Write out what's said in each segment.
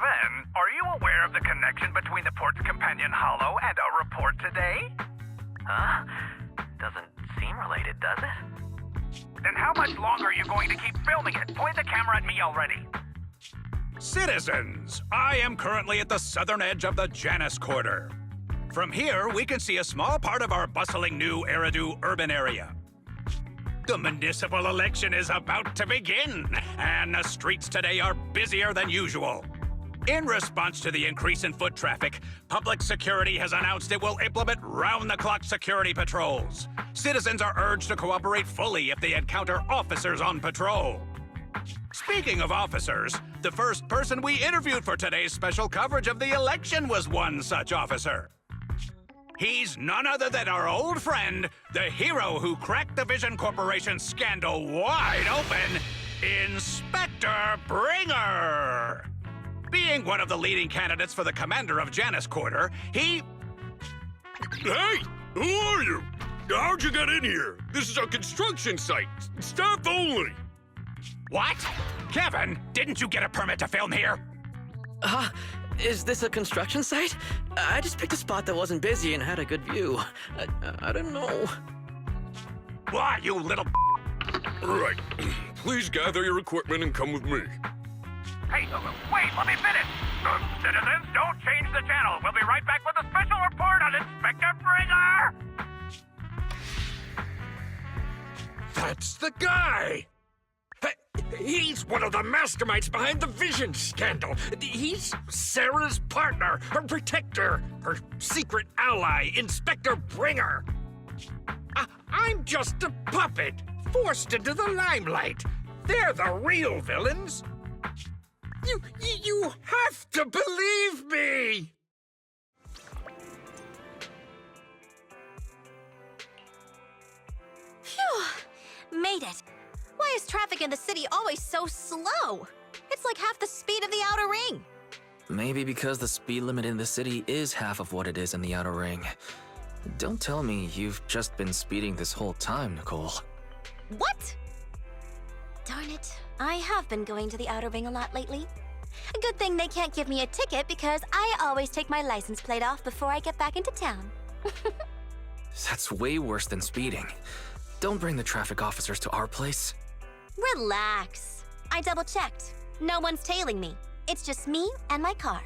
Kevin, are you aware of the connection between the port's companion hollow and our report today? Huh? Doesn't seem related, does it? Then how much longer are you going to keep filming it? Point the camera at me already. Citizens, I am currently at the southern edge of the Janus Quarter. From here, we can see a small part of our bustling new Eridu urban area. The municipal election is about to begin, and the streets today are busier than usual. In response to the increase in foot traffic, public security has announced it will implement round-the-clock security patrols. Citizens are urged to cooperate fully if they encounter officers on patrol. Speaking of officers, the first person we interviewed for today's special coverage of the election was one such officer. He's none other than our old friend, the hero who cracked the Vision Corporation scandal wide open, Inspector Bringer! Being one of the leading candidates for the commander of Janus Quarter, he... Hey! Who are you? How'd you get in here? This is a construction site. Staff only. What? Kevin, didn't you get a permit to film here? Is this a construction site? I just picked a spot that wasn't busy and had a good view. I don't know. Why, you little... All right. Please gather your equipment and come with me. Hey, wait, let me finish. Citizens, don't change the channel. We'll be right back with a special report on Inspector Bringer. That's the guy! He's one of the masterminds behind the Vision scandal. He's Sarah's partner, her protector, her secret ally, Inspector Bringer. I'm just a puppet, forced into the limelight. They're the real villains. You have to believe me! Phew! Made it. Why is traffic in the city always so slow? It's like half the speed of the outer ring. Maybe because the speed limit in the city is half of what it is in the outer ring. Don't tell me you've just been speeding this whole time, Nicole. What? Darn it. I have been going to the outer ring a lot lately. A good thing they can't give me a ticket because I always take my license plate off before I get back into town. That's way worse than speeding. Don't bring the traffic officers to our place. Relax. I double-checked. No one's tailing me. It's just me and my car.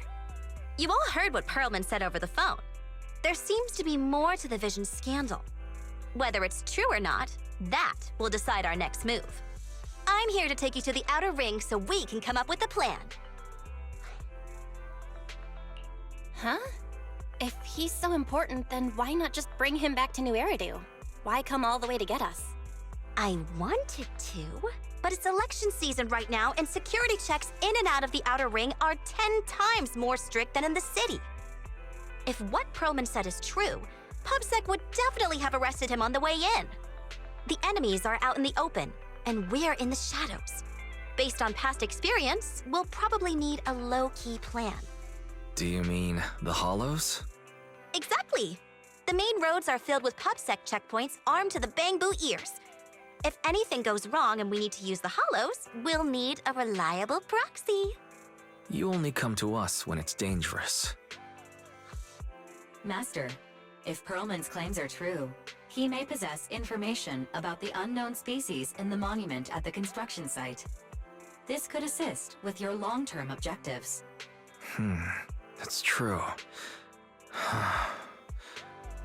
You all heard what Perlman said over the phone. There seems to be more to the Vision scandal. Whether it's true or not, that will decide our next move. I'm here to take you to the outer ring so we can come up with a plan. Huh? If he's so important, then why not just bring him back to New Eridu? Why come all the way to get us? I wanted to, but it's election season right now and security checks in and out of the outer ring are 10 times more strict than in the city. If what Perlman said is true, PubSec would definitely have arrested him on the way in. The enemies are out in the open, and we're in the shadows. Based on past experience, we'll probably need a low-key plan. Do you mean the Hollows? Exactly! The main roads are filled with PubSec checkpoints armed to the bang-boo ears. If anything goes wrong and we need to use the Hollows, we'll need a reliable proxy. You only come to us when it's dangerous. Master, if Perlman's claims are true, he may possess information about the unknown species in the monument at the construction site. This could assist with your long-term objectives. That's true.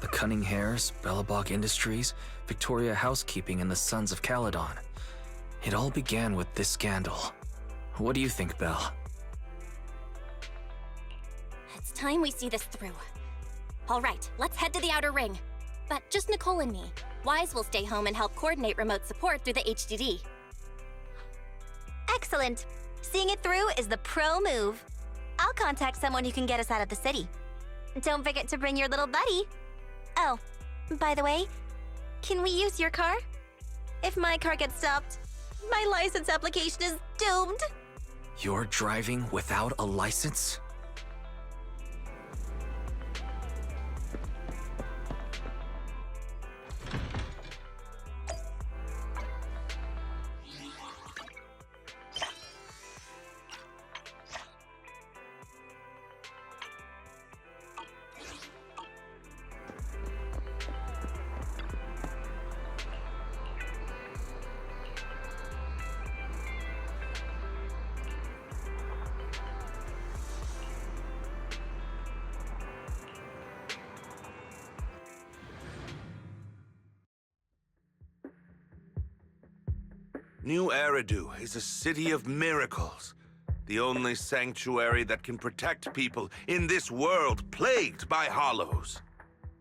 The Cunning Hares, Bellabog Industries, Victoria Housekeeping, and the Sons of Caledon. It all began with this scandal. What do you think, Belle? It's time we see this through. All right, let's head to the outer ring. But just Nicole and me. Wise will stay home and help coordinate remote support through the HDD. Excellent. Seeing it through is the pro move. I'll contact someone who can get us out of the city. Don't forget to bring your little buddy. Oh, by the way, can we use your car? If my car gets stopped, my license application is doomed. You're driving without a license? New Eridu is a city of miracles. The only sanctuary that can protect people in this world plagued by hollows.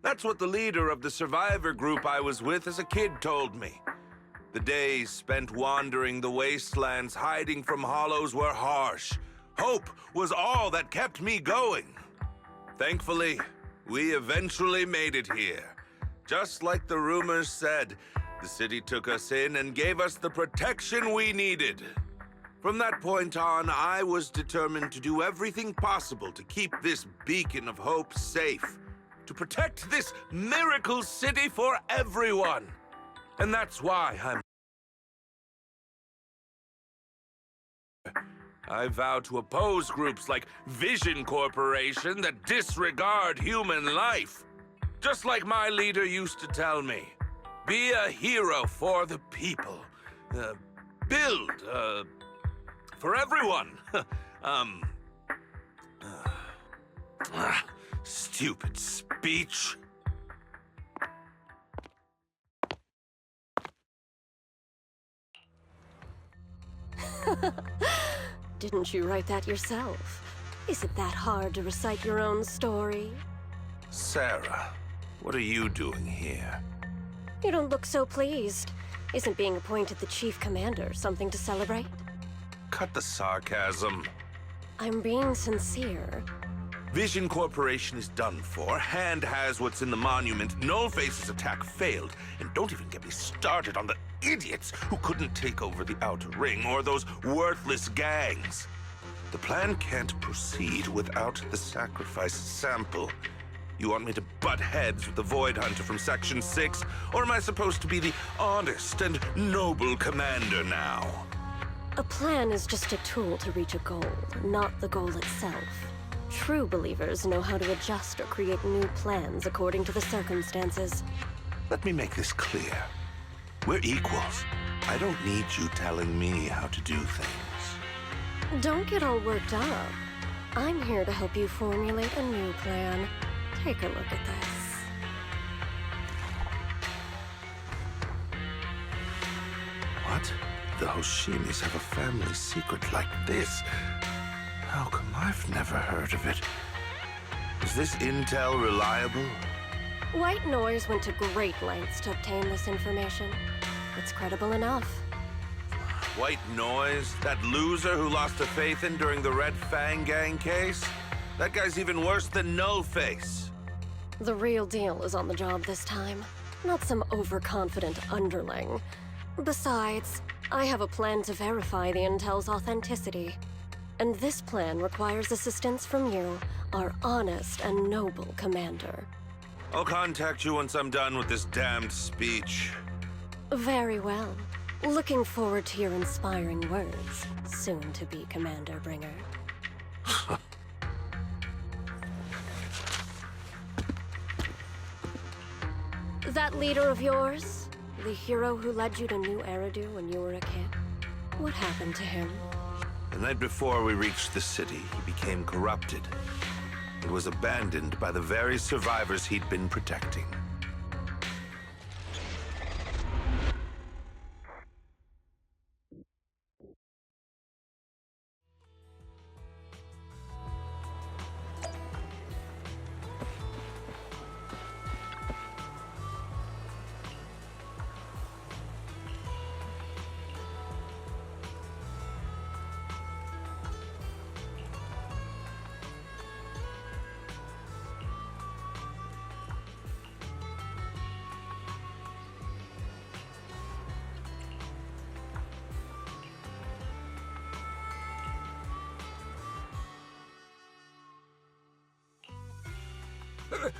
That's what the leader of the survivor group I was with as a kid told me. The days spent wandering the wastelands hiding from hollows were harsh. Hope was all that kept me going. Thankfully, we eventually made it here. Just like the rumors said, the city took us in and gave us the protection we needed. From that point on, I was determined to do everything possible to keep this beacon of hope safe. To protect this miracle city for everyone. And that's why I vow to oppose groups like Vision Corporation that disregard human life. Just like my leader used to tell me, be a hero for the people. Build, for everyone. Stupid speech. Didn't you write that yourself? Is it that hard to recite your own story? Sarah, what are you doing here? You don't look so pleased. Isn't being appointed the chief commander something to celebrate? Cut the sarcasm. I'm being sincere. Vision Corporation is done for. Hand has what's in the monument. Nullface's attack failed. And don't even get me started on the idiots who couldn't take over the Outer Ring or those worthless gangs. The plan can't proceed without the sacrifice sample. You want me to butt heads with the Void Hunter from Section 6? Or am I supposed to be the honest and noble commander now? A plan is just a tool to reach a goal, not the goal itself. True believers know how to adjust or create new plans according to the circumstances. Let me make this clear. We're equals. I don't need you telling me how to do things. Don't get all worked up. I'm here to help you formulate a new plan. Take a look at this. What? The Hoshimis have a family secret like this? How come I've never heard of it? Is this intel reliable? White Noise went to great lengths to obtain this information. It's credible enough. White Noise? That loser who lost a faith in during the Red Fang Gang case? That guy's even worse than Nullface. The real deal is on the job this time, not some overconfident underling. Besides, I have a plan to verify the intel's authenticity. And this plan requires assistance from you, our honest and noble commander. I'll contact you once I'm done with this damned speech. Very well. Looking forward to your inspiring words, soon-to-be Commander Bringer. That leader of yours? The hero who led you to New Eridu when you were a kid? What happened to him? The night before we reached the city, he became corrupted. It was abandoned by the very survivors he'd been protecting.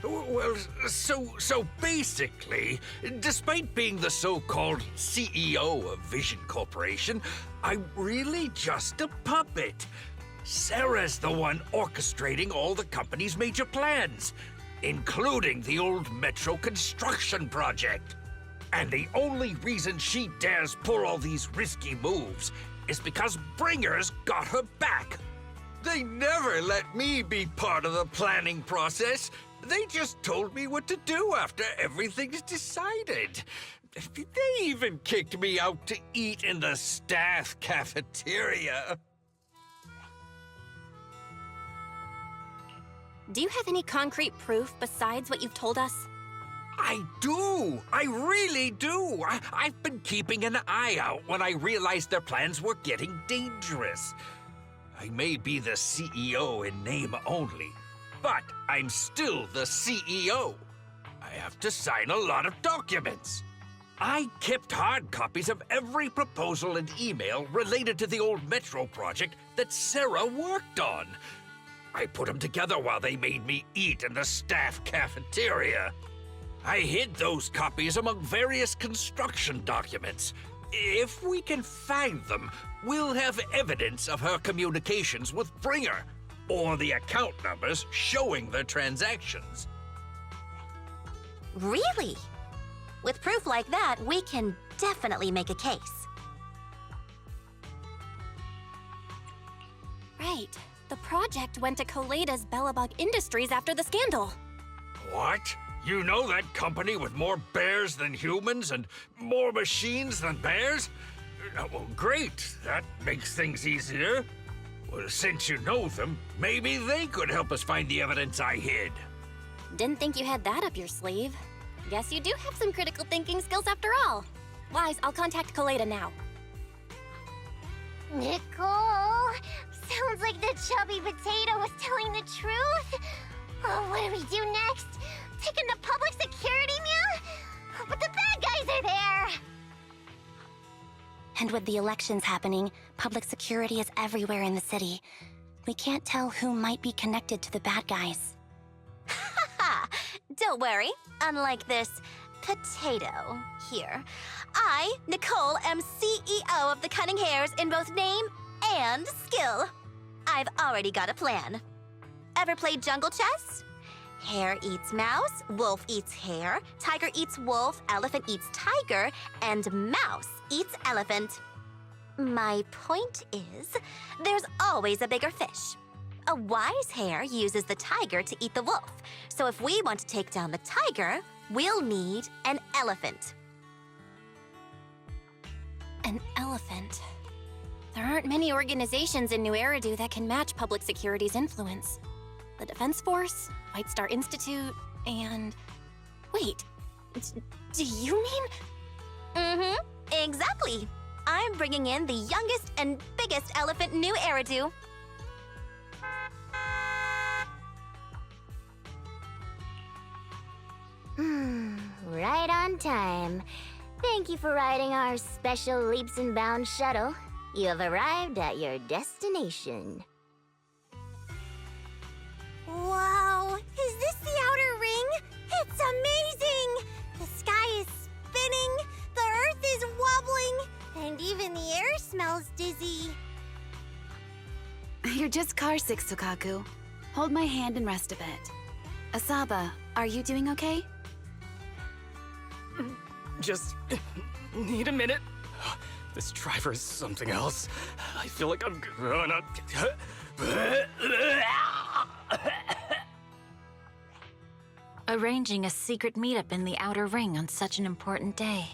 Well, so basically, despite being the so-called CEO of Vision Corporation, I'm really just a puppet. Sarah's the one orchestrating all the company's major plans, including the old metro construction project. And the only reason she dares pull all these risky moves is because Bringer's got her back. They never let me be part of the planning process. They just told me what to do after everything's decided. They even kicked me out to eat in the staff cafeteria. Do you have any concrete proof besides what you've told us? I do! I really do! I've been keeping an eye out when I realized their plans were getting dangerous. I may be the CEO in name only, but I'm still the CEO. I have to sign a lot of documents. I kept hard copies of every proposal and email related to the old Metro project that Sarah worked on. I put them together while they made me eat in the staff cafeteria. I hid those copies among various construction documents. If we can find them, we'll have evidence of her communications with Bringer, or the account numbers showing the transactions. Really? With proof like that, we can definitely make a case. Right. The project went to Koleda's Bellabog Industries after the scandal. What? You know that company with more bears than humans and more machines than bears? Well, great. That makes things easier. Well, since you know them, maybe they could help us find the evidence I hid. Didn't think you had that up your sleeve. Guess you do have some critical thinking skills after all. Wise, I'll contact Koleda now. Nicole, sounds like the chubby potato was telling the truth. Oh, what do we do next? Take him to public security, Mia? But the bad guys are there! And with the elections happening, public security is everywhere in the city. We can't tell who might be connected to the bad guys. Haha! Don't worry. Unlike this potato here, I, Nicole, am CEO of the Cunning Hares in both name and skill. I've already got a plan. Ever played jungle chess? Hare eats mouse, wolf eats hare, tiger eats wolf, elephant eats tiger, and mouse eats elephant. My point is, there's always a bigger fish. A wise hare uses the tiger to eat the wolf. So if we want to take down the tiger, we'll need an elephant. An elephant. There aren't many organizations in New Eridu that can match public security's influence. The Defense Force, White Star Institute, and... Wait, do you mean... Mm-hmm, exactly. I'm bringing in the youngest and biggest elephant in New Eridu. Right on time. Thank you for riding our special leaps and bounds shuttle. You have arrived at your destination. Wow, is this the outer ring? It's amazing! The sky is spinning, the earth is wobbling, and even the air smells dizzy. You're just carsick, Sukaku. Hold my hand and rest a bit. Asaba, are you doing okay? Just need a minute. This driver is something else. I feel like I'm gonna... Arranging a secret meetup in the Outer Ring on such an important day.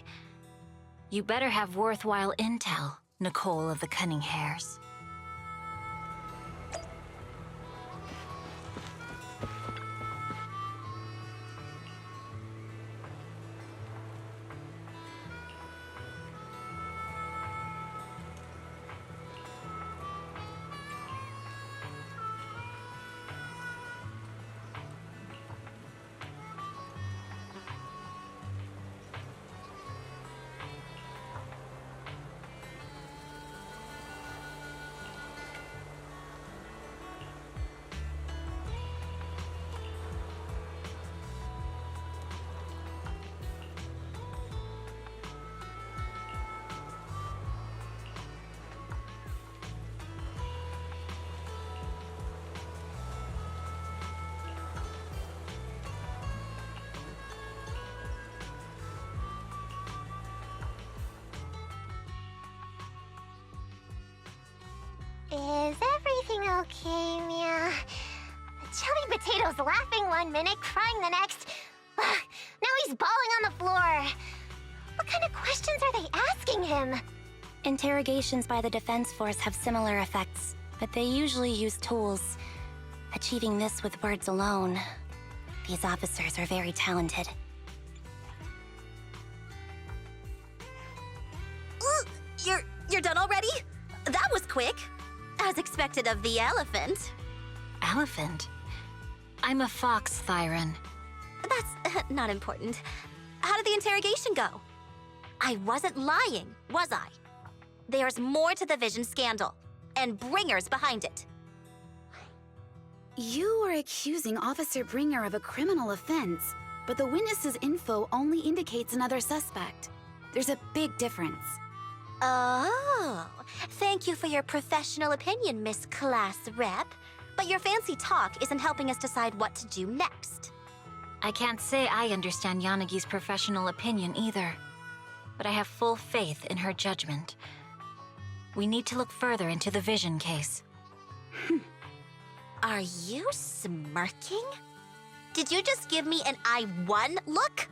You better have worthwhile intel, Nicole of the Cunning Hares. Is everything okay, Mia? Chubby Potato's laughing one minute, crying the next. Now he's bawling on the floor. What kind of questions are they asking him? Interrogations by the Defense Force have similar effects, but they usually use tools. Achieving this with words alone. These officers are very talented. You're done already? That was quick. As expected of the elephant. Elephant? I'm a fox, Thyron. That's not important. How did the interrogation go? I wasn't lying, was I? There's more to the Vision scandal, and Bringer's behind it. You are accusing Officer Bringer of a criminal offense, but the witness's info only indicates another suspect. There's a big difference. Oh, thank you for your professional opinion, Miss Class Rep. But your fancy talk isn't helping us decide what to do next. I can't say I understand Yanagi's professional opinion either, but I have full faith in her judgment. We need to look further into the Vision case. Are you smirking? Did you just give me an I won look?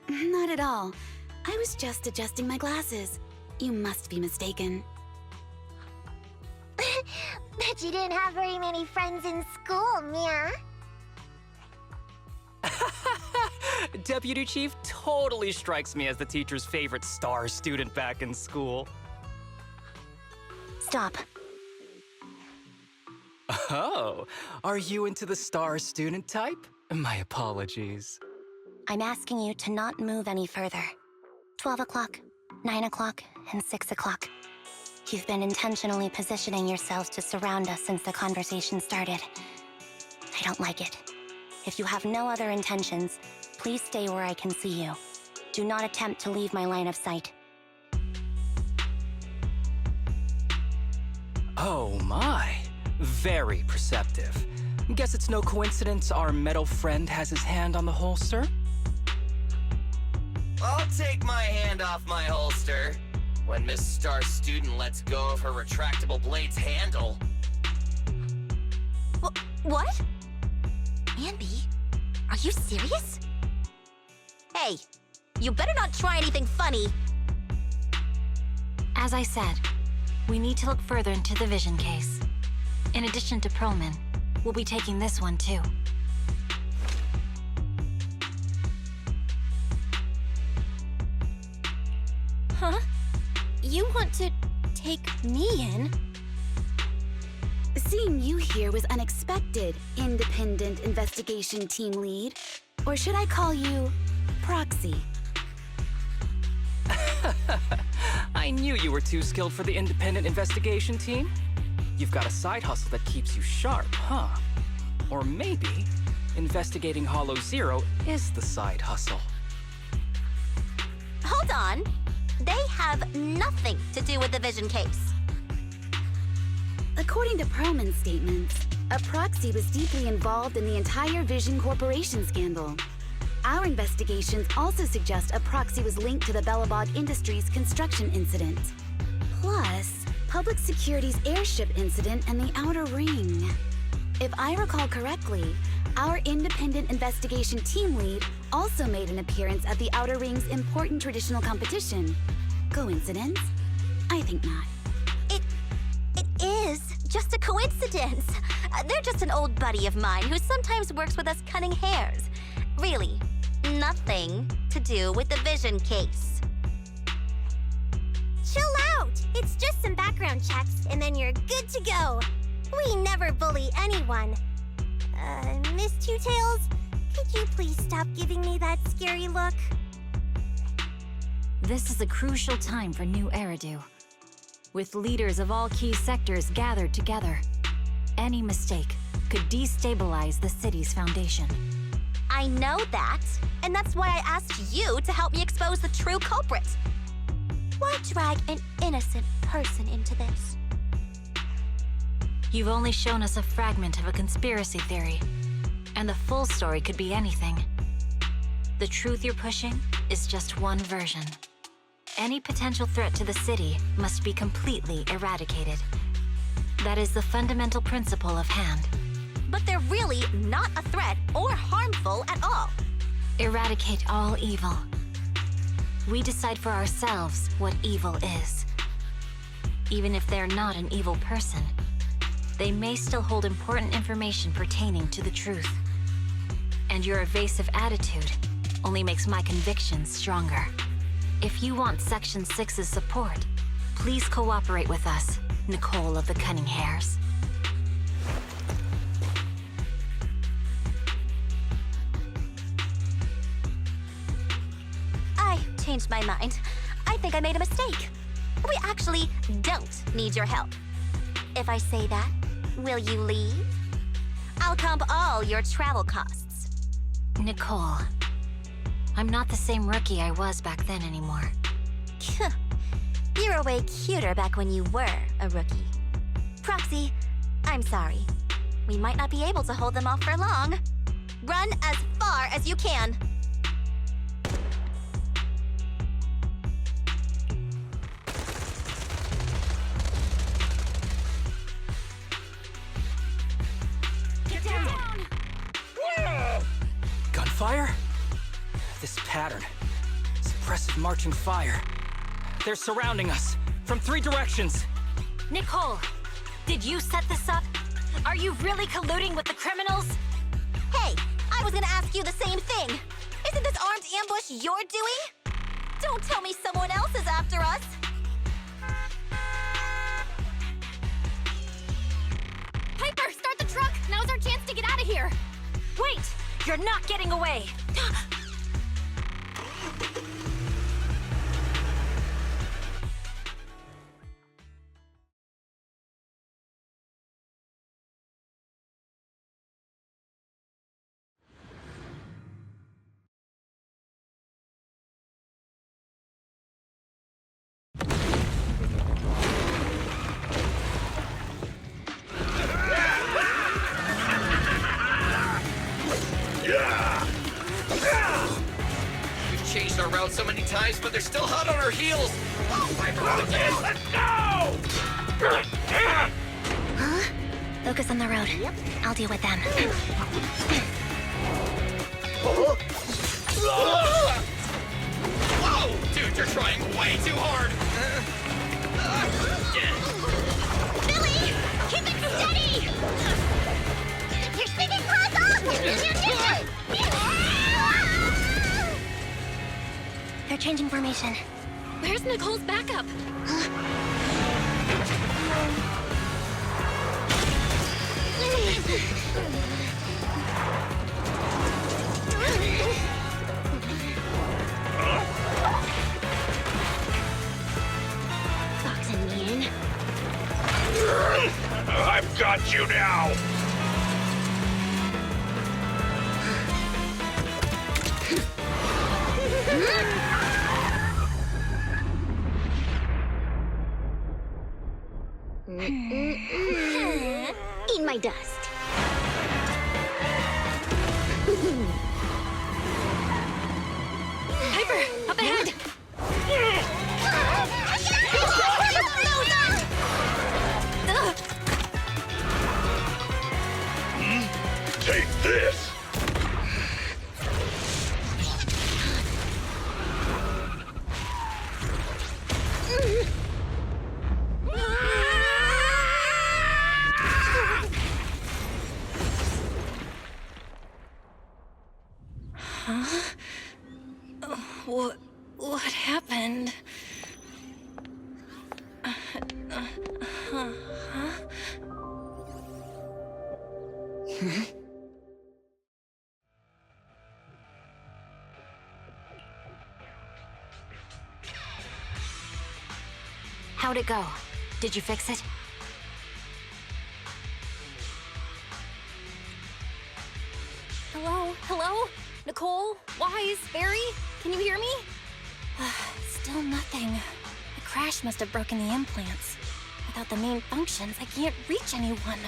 Not at all. I was just adjusting my glasses. You must be mistaken. Bet you didn't have very many friends in school, Mia. Deputy Chief totally strikes me as the teacher's favorite star student back in school. Stop. Oh, are you into the star student type? My apologies. I'm asking you to not move any further. 12 o'clock, 9 o'clock, and 6 o'clock. You've been intentionally positioning yourselves to surround us since the conversation started. I don't like it. If you have no other intentions, please stay where I can see you. Do not attempt to leave my line of sight. Oh my, very perceptive. Guess it's no coincidence our metal friend has his hand on the holster? I'll take my hand off my holster when Miss Star Student lets go of her retractable blade's handle. What? Anby, are you serious? Hey, you better not try anything funny. As I said, we need to look further into the Vision case. In addition to Perlman, we'll be taking this one too. Huh? You want to take me in? Seeing you here was unexpected, Independent Investigation Team Lead. Or should I call you Proxy? I knew you were too skilled for the Independent Investigation Team. You've got a side hustle that keeps you sharp, huh? Or maybe investigating Hollow Zero is the side hustle. Hold on. They have nothing to do with the Vision case. According to Perlman's statements, a proxy was deeply involved in the entire Vision Corporation scandal. Our investigations also suggest a proxy was linked to the Belobog Industries construction incident. Plus, Public Security's airship incident and the Outer Ring. If I recall correctly, our Independent Investigation Team Lead also made an appearance at the Outer Ring's important traditional competition. Coincidence? I think not. It is just a coincidence. They're just an old buddy of mine who sometimes works with us cutting hairs. Really, nothing to do with the Vision case. Chill out! It's just some background checks, and then you're good to go. We never bully anyone. Miss Two Tails, could you please stop giving me that scary look? This is a crucial time for New Eridu. With leaders of all key sectors gathered together, any mistake could destabilize the city's foundation. I know that, and that's why I asked you to help me expose the true culprit. Why drag an innocent person into this? You've only shown us a fragment of a conspiracy theory, and the full story could be anything. The truth you're pushing is just one version. Any potential threat to the city must be completely eradicated. That is the fundamental principle of Hand. But they're really not a threat or harmful at all. Eradicate all evil. We decide for ourselves what evil is. Even if they're not an evil person, they may still hold important information pertaining to the truth. And your evasive attitude only makes my convictions stronger. If you want Section 6's support, please cooperate with us, Nicole of the Cunning Hairs. I changed my mind. I think I made a mistake. We actually don't need your help. If I say that, will you leave? I'll comp all your travel costs. Nicole, I'm not the same rookie I was back then anymore. You were way cuter back when you were a rookie. Proxy, I'm sorry. We might not be able to hold them off for long. Run as far as you can. Get down! Gunfire? This pattern. Suppressive marching fire. They're surrounding us from 3 directions. Nicole, did you set this up? Are you really colluding with the criminals? Hey, I was gonna ask you the same thing. Isn't this armed ambush you're doing? Don't tell me someone else is after us. Piper, start the truck! Now's our chance to get out of here! Wait! You're not getting away! We've changed our route so many times, but they're still hot on our heels. Oh my God! Let's go! Huh? Focus on the road. Yep. I'll deal with them. Whoa! Dude, you're trying way too hard! Billy! Keep it steady! You're spinning claws off! They're changing formation. Where's Nicole's backup? Boxing me in. I've got you now! Eat my dust. Piper, up ahead! Take this! Huh? What happened? Huh? How'd it go? Did you fix it? Hello? Hello? Nicole? Wise? Barry? Can you hear me? Still nothing. The crash must have broken the implants. Without the main functions, I can't reach anyone.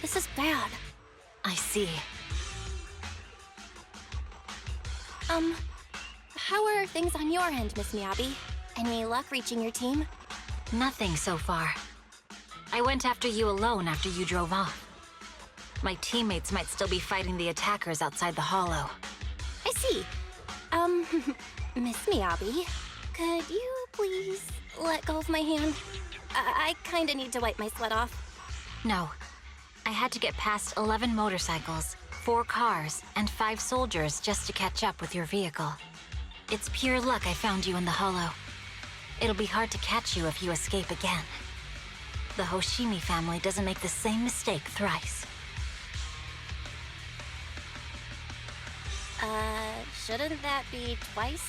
This is bad. I see. How are things on your end, Miss Miyabi? Any luck reaching your team? Nothing so far. I went after you alone after you drove off. My teammates might still be fighting the attackers outside the hollow. I see. Miss Miyabi, Could you please let go of my hand? I kinda need to wipe my sweat off. No. I had to get past 11 motorcycles, 4 cars, and 5 soldiers just to catch up with your vehicle. It's pure luck I found you in the hollow. It'll be hard to catch you if you escape again. The Hoshimi family doesn't make the same mistake thrice. Shouldn't that be twice?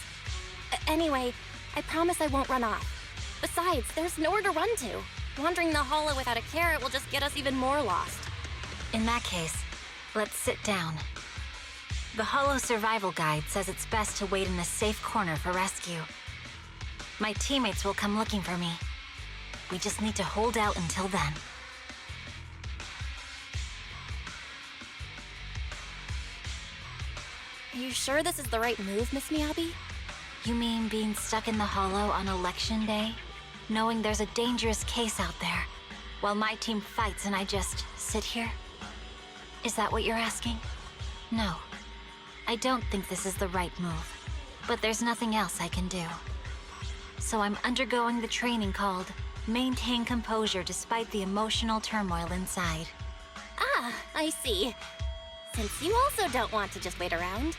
Anyway, I promise I won't run off. Besides, there's nowhere to run to. Wandering the hollow without a carrot will just get us even more lost. In that case, let's sit down. The Hollow Survival Guide says it's best to wait in a safe corner for rescue. My teammates will come looking for me. We just need to hold out until then. Are you sure this is the right move, Miss Miyabi? You mean being stuck in the hollow on election day? Knowing there's a dangerous case out there, while my team fights and I just sit here? Is that what you're asking? No. I don't think this is the right move. But there's nothing else I can do. So I'm undergoing the training called Maintain Composure Despite the Emotional Turmoil Inside. Ah, I see. Since you also don't want to just wait around,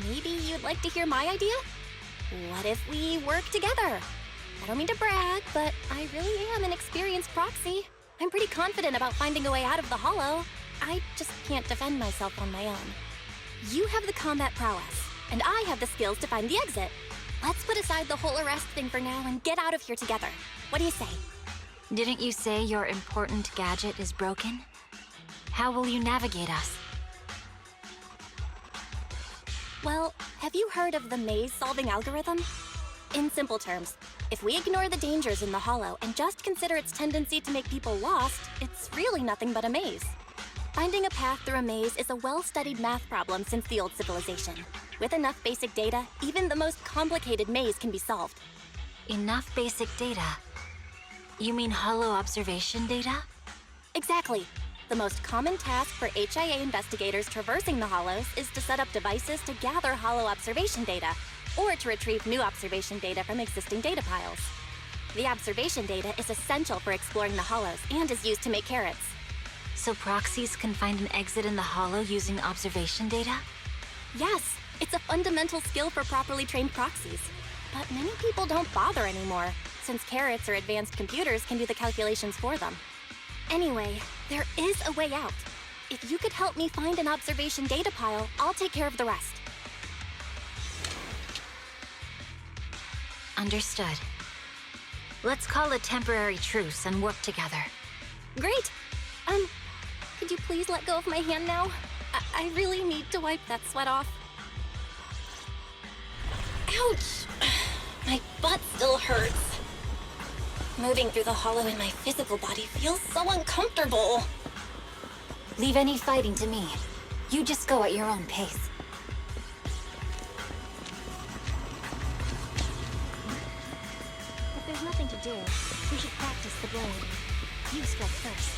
maybe you'd like to hear my idea? What if we work together? I don't mean to brag, but I really am an experienced proxy. I'm pretty confident about finding a way out of the hollow. I just can't defend myself on my own. You have the combat prowess, and I have the skills to find the exit. Let's put aside the whole arrest thing for now and get out of here together. What do you say? Didn't you say your important gadget is broken? How will you navigate us? Well, have you heard of the maze-solving algorithm? In simple terms, if we ignore the dangers in the hollow and just consider its tendency to make people lost, it's really nothing but a maze. Finding a path through a maze is a well-studied math problem since the old civilization. With enough basic data, even the most complicated maze can be solved. Enough basic data? You mean hollow observation data? Exactly. The most common task for HIA investigators traversing the hollows is to set up devices to gather hollow observation data, or to retrieve new observation data from existing data piles. The observation data is essential for exploring the hollows and is used to make carrots. So proxies can find an exit in the hollow using observation data? Yes, it's a fundamental skill for properly trained proxies. But many people don't bother anymore, since carrots or advanced computers can do the calculations for them. Anyway, there is a way out. If you could help me find an observation data pile, I'll take care of the rest. Understood. Let's call a temporary truce and work together. Great! Could you please let go of my hand now? I really need to wipe that sweat off. Ouch! My butt still hurts. Moving through the hollow in my physical body feels so uncomfortable. Leave any fighting to me. You just go at your own pace. If there's nothing to do, we should practice the blade. You strike first.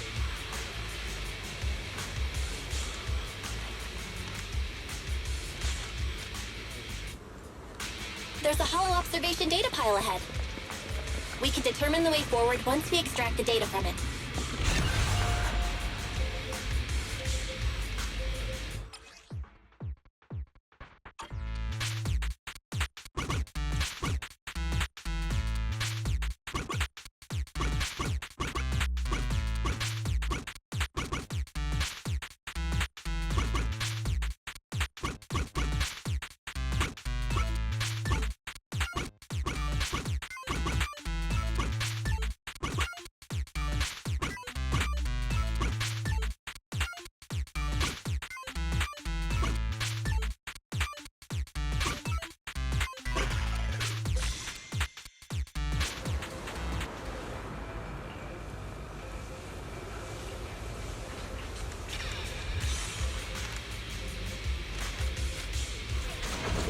There's a hollow observation data pile ahead. We can determine the way forward once we extract the data from it.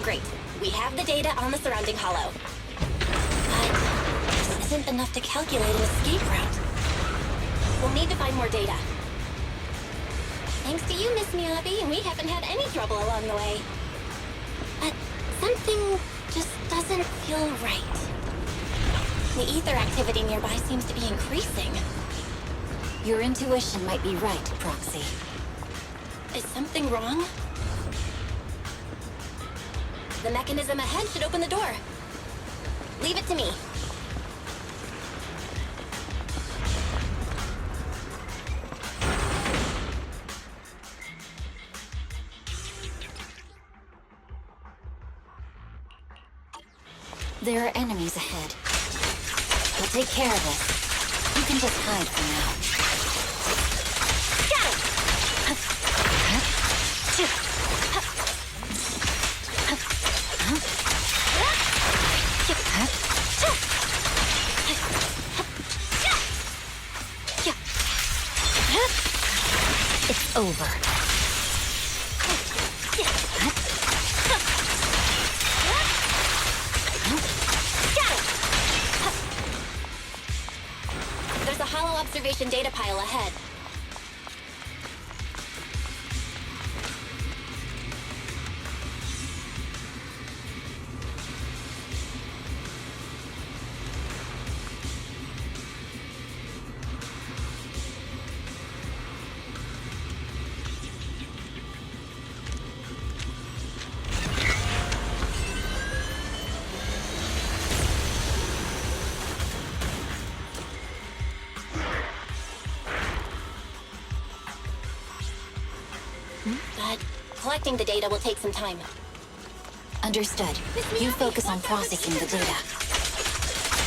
Great. We have the data on the surrounding hollow. But this isn't enough to calculate an escape route. We'll need to find more data. Thanks to you, Miss Miyabi, we haven't had any trouble along the way. But something just doesn't feel right. The ether activity nearby seems to be increasing. Your intuition might be right, Proxy. Is something wrong? The mechanism ahead should open the door. Leave it to me. There are enemies ahead. We'll take care of this. You can just hide for now. Got it! It's over. There's a hollow observation data pile ahead. But collecting the data will take some time. Understood. You focus on processing the data.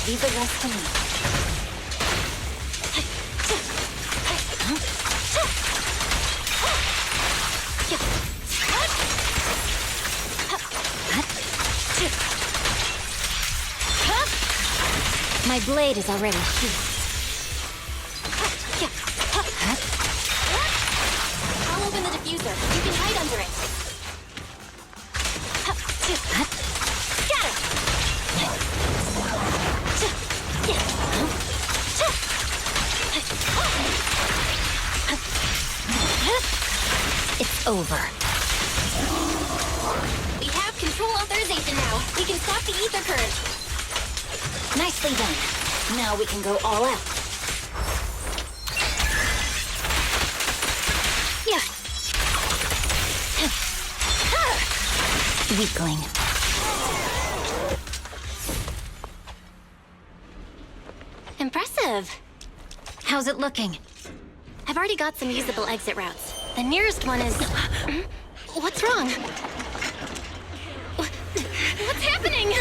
Leave the rest to me. My blade is already sheathed. I'll open the diffuser. You can hide under it. Got it! It's over. We have control authorization now. We can stop the ether current. Nicely done. Now we can go all out. Weakling. Impressive. How's it looking? I've already got some usable exit routes. The nearest one is... What's wrong? What's happening?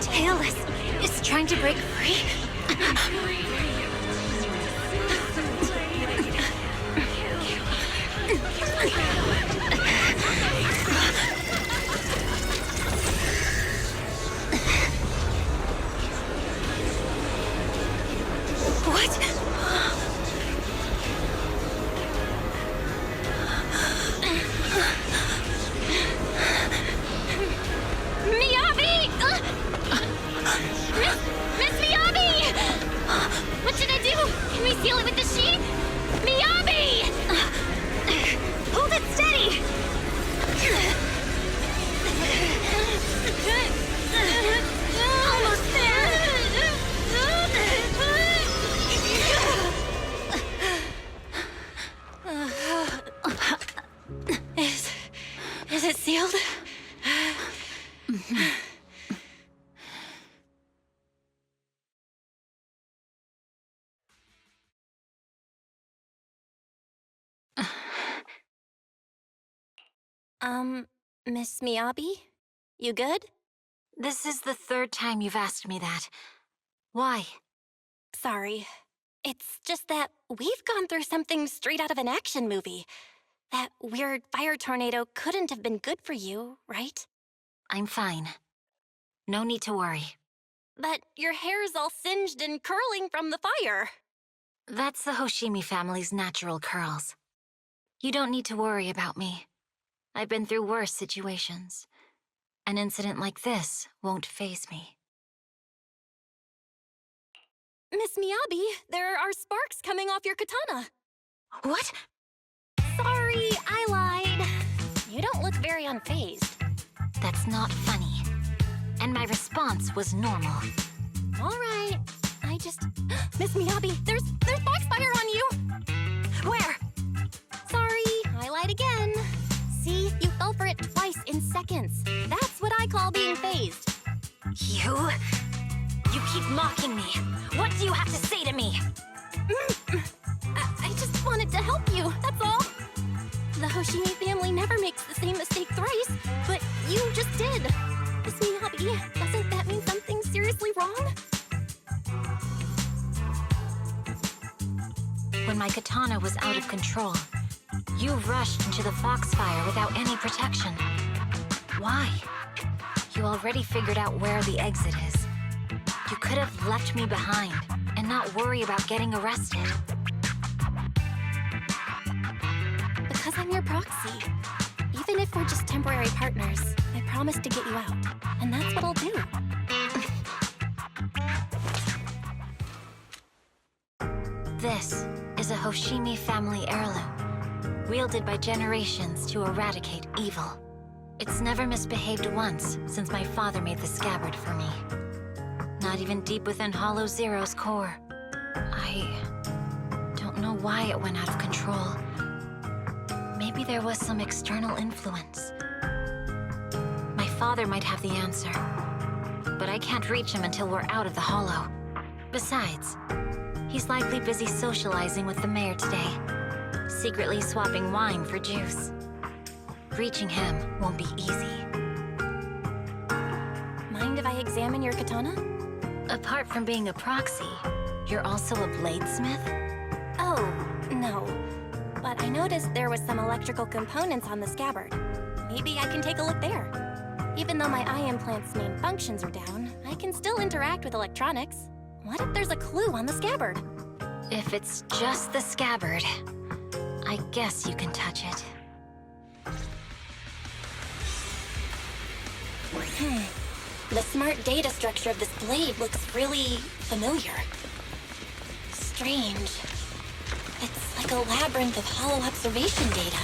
Tailless is trying to break free. What? Miyabi! Miss Miyabi! What should I do? Can we seal it with the sheet? Miyabi! Hold it steady! Almost there! Is it sealed? Miss Miyabi? You good? This is the third time you've asked me that. Why? Sorry. It's just that we've gone through something straight out of an action movie. That weird fire tornado couldn't have been good for you, right? I'm fine. No need to worry. But your hair's all singed and curling from the fire. That's the Hoshimi family's natural curls. You don't need to worry about me. I've been through worse situations. An incident like this won't faze me. Miss Miyabi, there are sparks coming off your katana. What? Sorry, I lied. You don't look very unfazed. That's not funny. and my response was normal. All right. I just... Miss Miyabi, there's foxfire on you! Where? Sorry, I lied again. See, you fell for it twice in seconds. That's what I call being phased. You keep mocking me. What do you have to say to me? I just wanted to help you, that's all. The Hoshimi family never makes the same mistake thrice, but you just did. Miss Miyabi, doesn't that mean something seriously wrong? When my katana was out of control, you rushed into the foxfire without any protection. Why? You already figured out where the exit is. You could have left me behind and not worry about getting arrested. Because I'm your proxy. Even if we're just temporary partners, I promise to get you out. And that's what I'll do. This is a Hoshimi family heirloom, wielded by generations to eradicate evil. It's never misbehaved once since my father made the scabbard for me. Not even deep within Hollow Zero's core. I don't know why it went out of control. Maybe there was some external influence. My father might have the answer, but I can't reach him until we're out of the Hollow. Besides, he's likely busy socializing with the mayor today, secretly swapping wine for juice. Reaching him won't be easy. Mind if I examine your katana? Apart from being a proxy, you're also a bladesmith? Oh, no. But I noticed there was some electrical components on the scabbard. Maybe I can take a look there. Even though my eye implant's main functions are down, I can still interact with electronics. What if there's a clue on the scabbard? If it's just the scabbard, I guess you can touch it. The smart data structure of this blade looks really familiar. Strange. It's like a labyrinth of hollow observation data.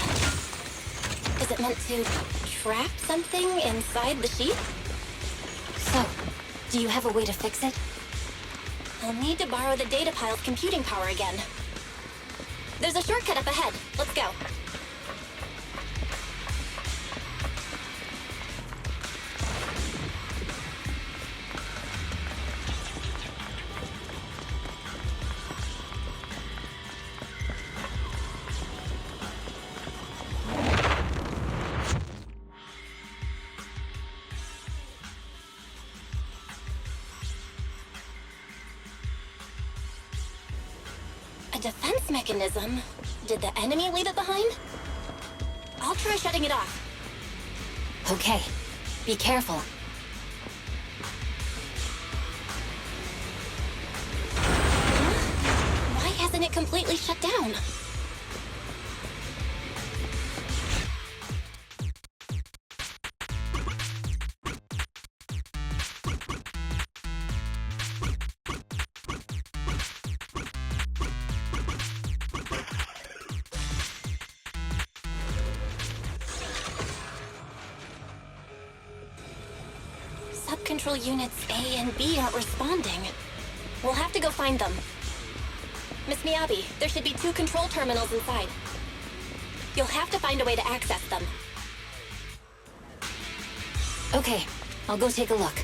Is it meant to trap something inside the sheath? So, do you have a way to fix it? I'll need to borrow the data pile's computing power again. There's a shortcut up ahead. Let's go. Defense mechanism? Did the enemy leave it behind? I'll try shutting it off. Okay, be careful. Huh? Why hasn't it completely shut down? Control units A and B aren't responding. We'll have to go find them. Miss Miyabi, there should be 2 control terminals inside. You'll have to find a way to access them. Okay, I'll go take a look.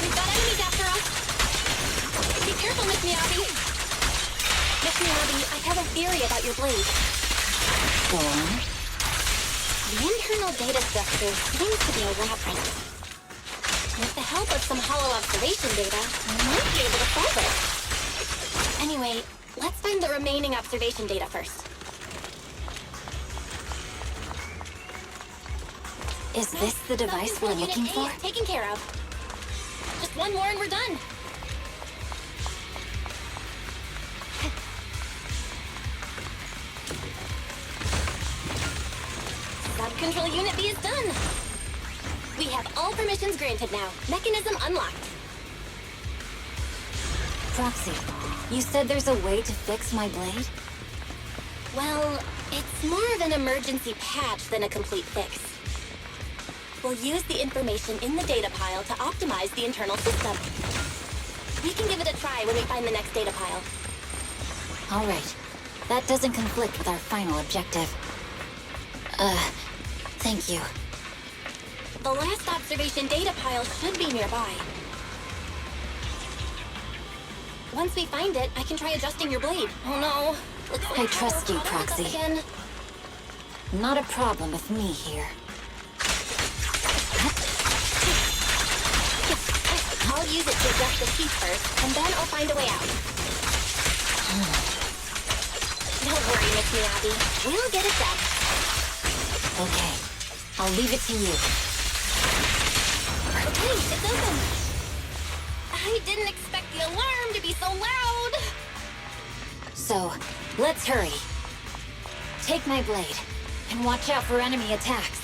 We've got enemies after us! Be careful, Miss Miyabi! Miss Miyabi, I have a theory about your blade. Go on. The internal data structure seems to be a labyrinth. With the help of some hollow observation data, we might be able to solve it. Anyway, let's find the remaining observation data first. Is this the device we're looking for? Taken care of. Just one more and we're done. Sub-control unit B is done. We have all permissions granted now. Mechanism unlocked. Proxy, you said there's a way to fix my blade? Well, it's more of an emergency patch than a complete fix. We'll use the information in the data pile to optimize the internal system. We can give it a try when we find the next data pile. All right. That doesn't conflict with our final objective. Thank you. The last observation data pile should be nearby. Once we find it, I can try adjusting your blade. Oh no. Looks like I trust you, trouble Proxy. again. Not a problem with me here. I'll use it to adjust the sheet first, and then I'll find a way out. Don't worry, Miss Miyabi. We'll get it done. Okay. I'll leave it to you. Okay, it's open. I didn't expect the alarm to be so loud. So, let's hurry. Take my blade, and watch out for enemy attacks.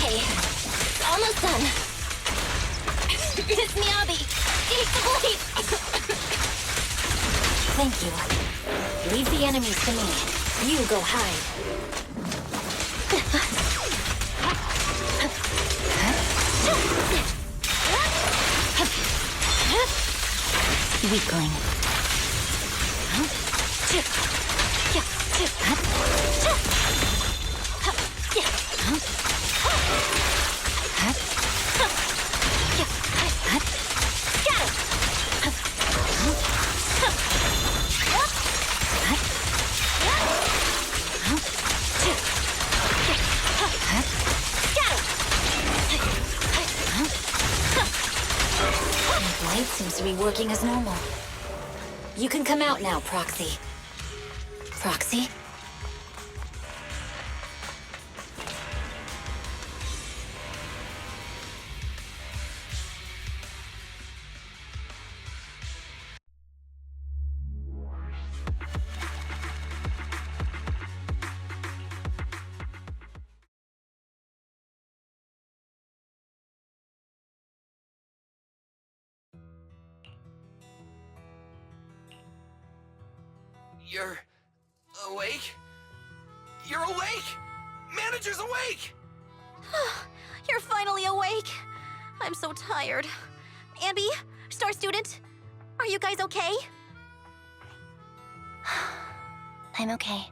Okay, almost done. Miss Miyabi, take the blade. Thank you. Leave the enemies to me. You go hide. Weakling. My blade seems to be working as normal. You can come out now, Proxy. Proxy? You're awake? You're awake! Manager's awake! You're finally awake. I'm so tired. Ambi, Star Student, are you guys okay? I'm okay.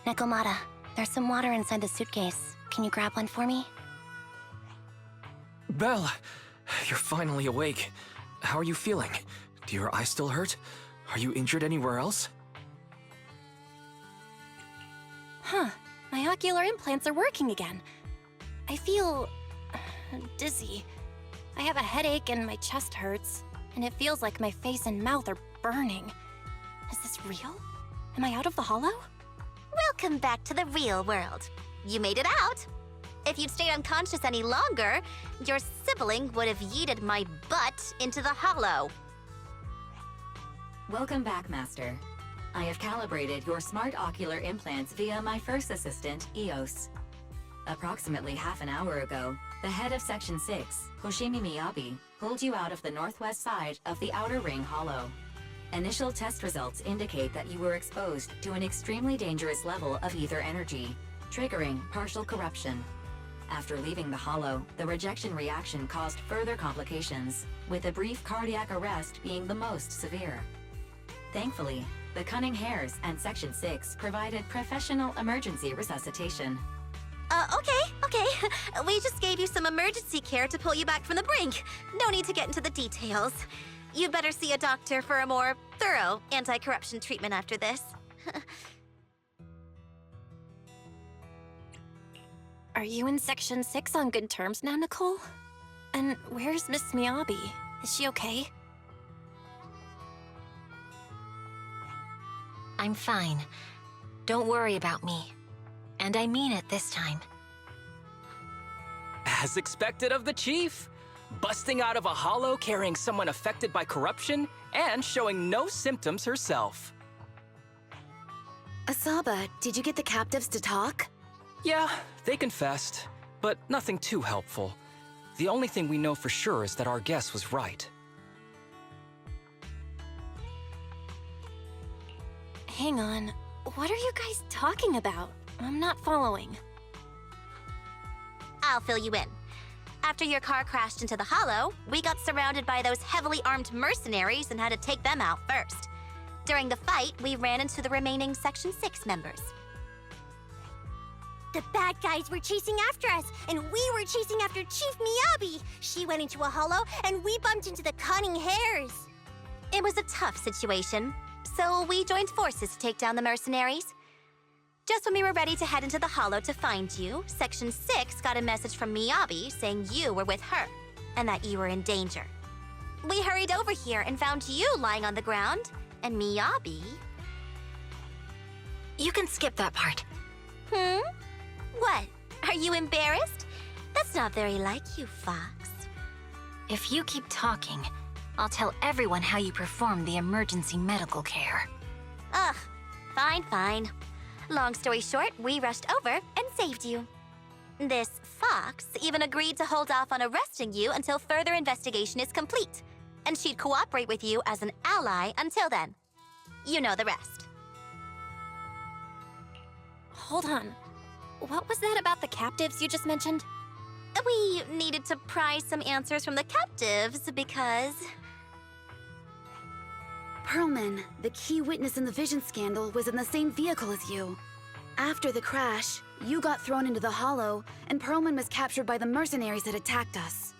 Nekomata, there's some water inside the suitcase. Can you grab one for me? Belle, you're finally awake. How are you feeling? Do your eyes still hurt? Are you injured anywhere else? Huh. My ocular implants are working again. I feel dizzy. I have a headache and my chest hurts, and it feels like my face and mouth are burning. Is this real? Am I out of the hollow? Welcome back to the real world. You made it out. If you'd stayed unconscious any longer, your sibling would have yeeted my butt into the hollow. Welcome back, Master. I have calibrated your smart ocular implants via my first assistant, EOS. Approximately half an hour ago, the head of Section 6, Hoshimi Miyabi, pulled you out of the northwest side of the Outer Ring Hollow. Initial test results indicate that you were exposed to an extremely dangerous level of ether energy, triggering partial corruption. After leaving the Hollow, the rejection reaction caused further complications, with a brief cardiac arrest being the most severe. Thankfully, the Cunning Hares and Section 6 provided professional emergency resuscitation. Okay. We just gave you some emergency care to pull you back from the brink. No need to get into the details. You better see a doctor for a more thorough anti-corruption treatment after this. Are you in Section 6 on good terms now, Nicole? And where's Miss Miyabi? Is she okay? I'm fine. Don't worry about me. And I mean it this time. As expected of the Chief. Busting out of a hollow carrying someone affected by corruption and showing no symptoms herself. Asaba, did you get the captives to talk? Yeah, they confessed, but nothing too helpful. The only thing we know for sure is that our guess was right. Hang on. What are you guys talking about? I'm not following. I'll fill you in. After your car crashed into the Hollow, we got surrounded by those heavily armed mercenaries and had to take them out first. During the fight, we ran into the remaining Section 6 members. The bad guys were chasing after us, and we were chasing after Chief Miyabi. She went into a hollow, and we bumped into the Cunning Hares. It was a tough situation, so we joined forces to take down the mercenaries. Just when we were ready to head into the Hollow to find you, Section 6 got a message from Miyabi saying you were with her, and that you were in danger. We hurried over here and found you lying on the ground, and Miyabi... You can skip that part. What? Are you embarrassed? That's not very like you, Fox. If you keep talking, I'll tell everyone how you performed the emergency medical care. Ugh, fine. Long story short, we rushed over and saved you. This Fox even agreed to hold off on arresting you until further investigation is complete, and she'd cooperate with you as an ally until then. You know the rest. Hold on. What was that about the captives you just mentioned? We needed to pry some answers from the captives because... Perlman, the key witness in the Vision scandal, was in the same vehicle as you. After the crash, you got thrown into the Hollow, and Perlman was captured by the mercenaries that attacked us.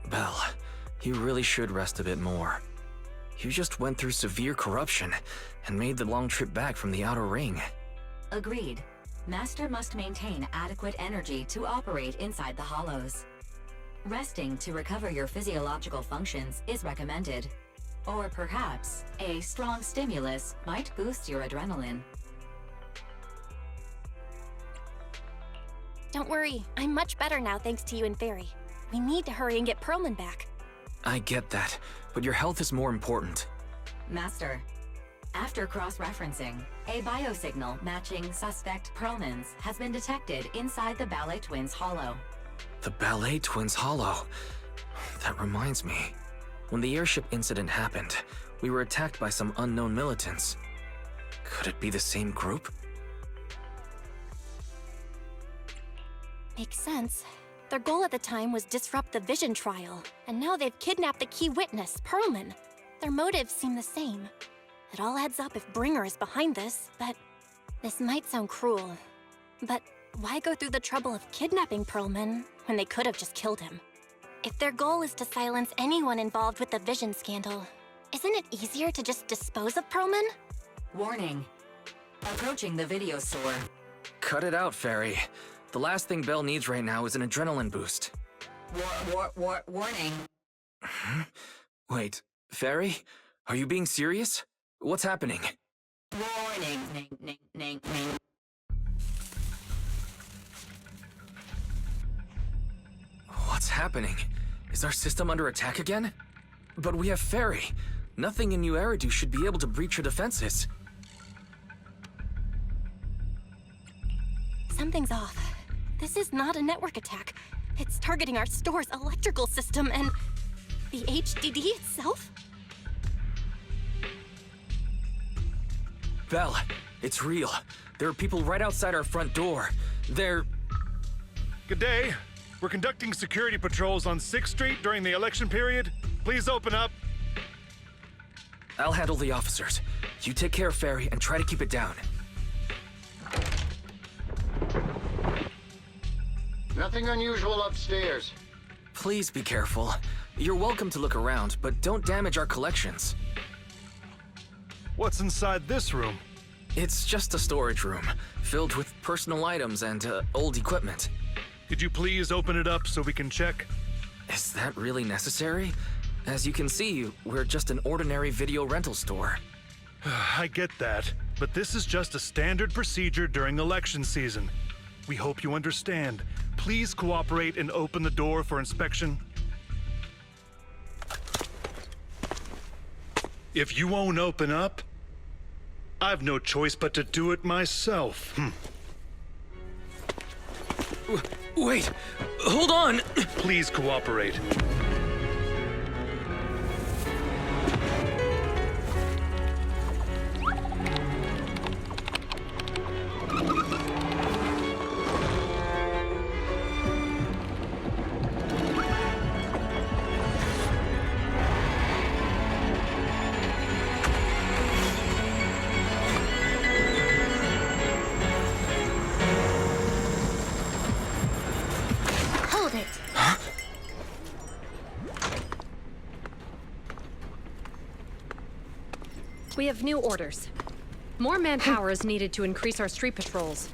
Belle, you really should rest a bit more. You just went through severe corruption and made the long trip back from the Outer Ring. Agreed. Master must maintain adequate energy to operate inside the hollows. Resting to recover your physiological functions is recommended. Or perhaps a strong stimulus might boost your adrenaline. Don't worry, I'm much better now thanks to you and Fairy. We need to hurry and get Perlman back. I get that, but your health is more important. Master, after cross-referencing, a biosignal matching suspect Perlman's has been detected inside the Ballet Twins Hollow. The Ballet Twins Hollow. That reminds me. When the airship incident happened, we were attacked by some unknown militants. Could it be the same group? Makes sense. Their goal at the time was disrupt the Vision trial, and now they've kidnapped the key witness, Perlman. Their motives seem the same. It all adds up if Bringer is behind this, but this might sound cruel. But why go through the trouble of kidnapping Perlman when they could have just killed him? If their goal is to silence anyone involved with the Vision scandal, isn't it easier to just dispose of Perlman? Warning. Approaching the video store. Cut it out, Fairy. The last thing Belle needs right now is an adrenaline boost. Warning. Wait, Fairy? Are you being serious? What's happening? Warning. What's happening? Is our system under attack again? But we have Fairy. Nothing in New Eridu should be able to breach her defenses. Something's off. This is not a network attack. It's targeting our store's electrical system and the HDD itself? Belle, it's real. There are people right outside our front door. They're... Good day. We're conducting security patrols on 6th Street during the election period. Please open up. I'll handle the officers. You take care of Fairy and try to keep it down. Nothing unusual upstairs. Please be careful. You're welcome to look around, but don't damage our collections. What's inside this room? It's just a storage room, filled with personal items and old equipment. Could you please open it up so we can check? Is that really necessary? As you can see, we're just an ordinary video rental store. I get that, but this is just a standard procedure during election season. We hope you understand. Please cooperate and open the door for inspection. If you won't open up, I've no choice but to do it myself. Wait! Hold on! Please cooperate. We have new orders. More manpower is needed to increase our street patrols.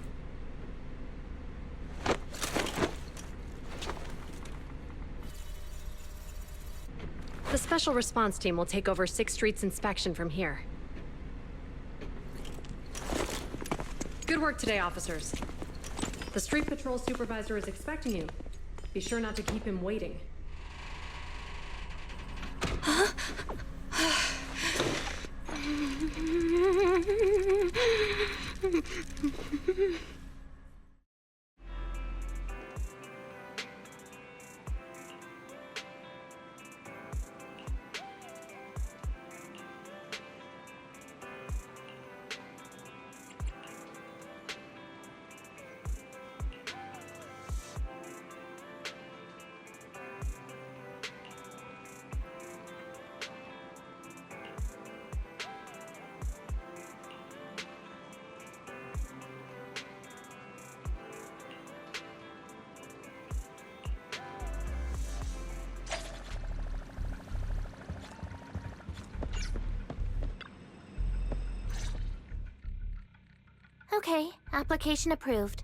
The special response team will take over 6th Street's inspection from here. Good work today, officers. The street patrol supervisor is expecting you. Be sure not to keep him waiting. Okay, application approved.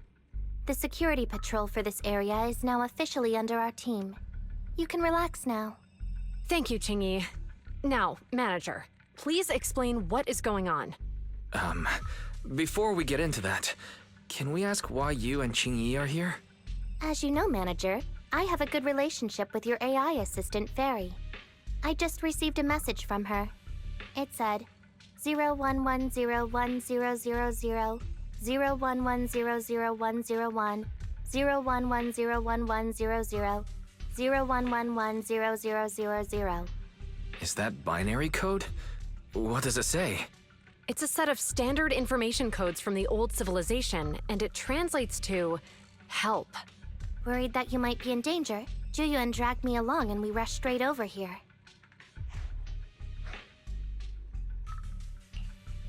The security patrol for this area is now officially under our team. You can relax now. Thank you, Qingyi. Now, Manager, please explain what is going on. Before we get into that, can we ask why you and Qingyi are here? As you know, Manager, I have a good relationship with your AI assistant, Fairy. I just received a message from her. It said, 01101000, 01100101, 01101100, 01110000. Is that binary code? What does it say? It's a set of standard information codes from the old civilization, and it translates to help. Worried that you might be in danger, Juyuan dragged me along and we rushed straight over here.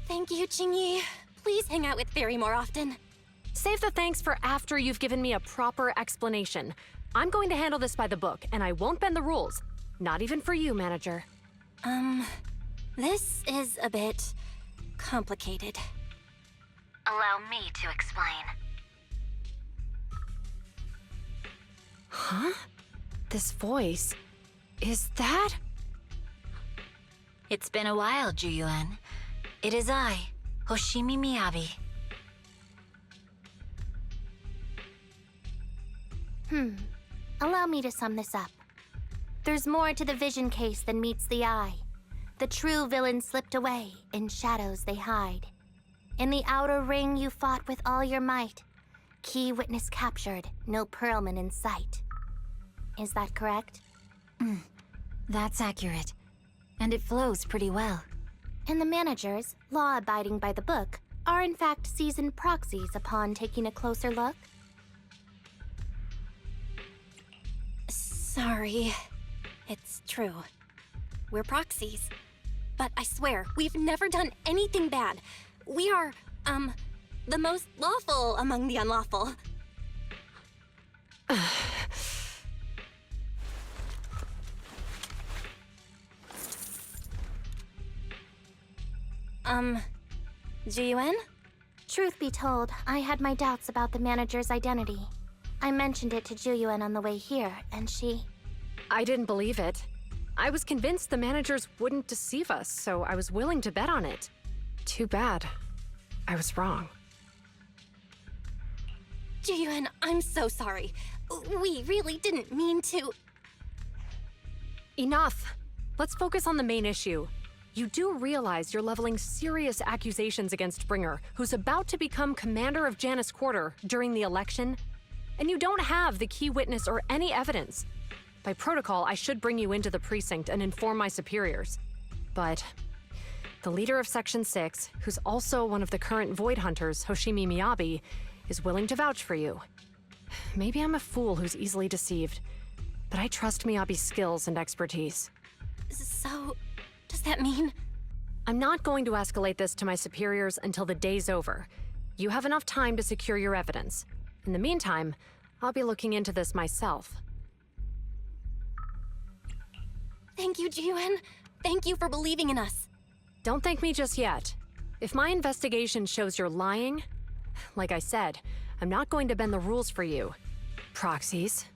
Thank you, Qingyi. Please hang out with Fairy more often. Save the thanks for after you've given me a proper explanation. I'm going to handle this by the book, and I won't bend the rules. Not even for you, Manager. This is a bit complicated. Allow me to explain. Huh? This voice... is that... It's been a while, Juyuan. It is I, Hoshimi Miyabi. Allow me to sum this up. There's more to the vision case than meets the eye. The true villain slipped away, in shadows they hide. In the outer ring you fought with all your might. Key witness captured, no Pearlman in sight. Is that correct? That's accurate. And it flows pretty well. And the managers, law-abiding by the book, are in fact seasoned proxies upon taking a closer look? Sorry. It's true. We're proxies. But I swear, we've never done anything bad. We are, the most lawful among the unlawful. Jiyuan? Truth be told, I had my doubts about the manager's identity. I mentioned it to Juyuan on the way here, and she... I didn't believe it. I was convinced the managers wouldn't deceive us, so I was willing to bet on it. Too bad. I was wrong. Jiyuan, I'm so sorry. We really didn't mean to... Enough! Let's focus on the main issue. You do realize you're leveling serious accusations against Bringer, who's about to become commander of Janus Quarter during the election? And you don't have the key witness or any evidence. By protocol, I should bring you into the precinct and inform my superiors. But the leader of Section 6, who's also one of the current Void Hunters, Hoshimi Miyabi, is willing to vouch for you. Maybe I'm a fool who's easily deceived, but I trust Miyabi's skills and expertise. So, does that mean? I'm not going to escalate this to my superiors until the day's over. You have enough time to secure your evidence. In the meantime, I'll be looking into this myself. Thank you, Jiyuan. Thank you for believing in us. Don't thank me just yet. If my investigation shows you're lying, like I said, I'm not going to bend the rules for you. Proxies.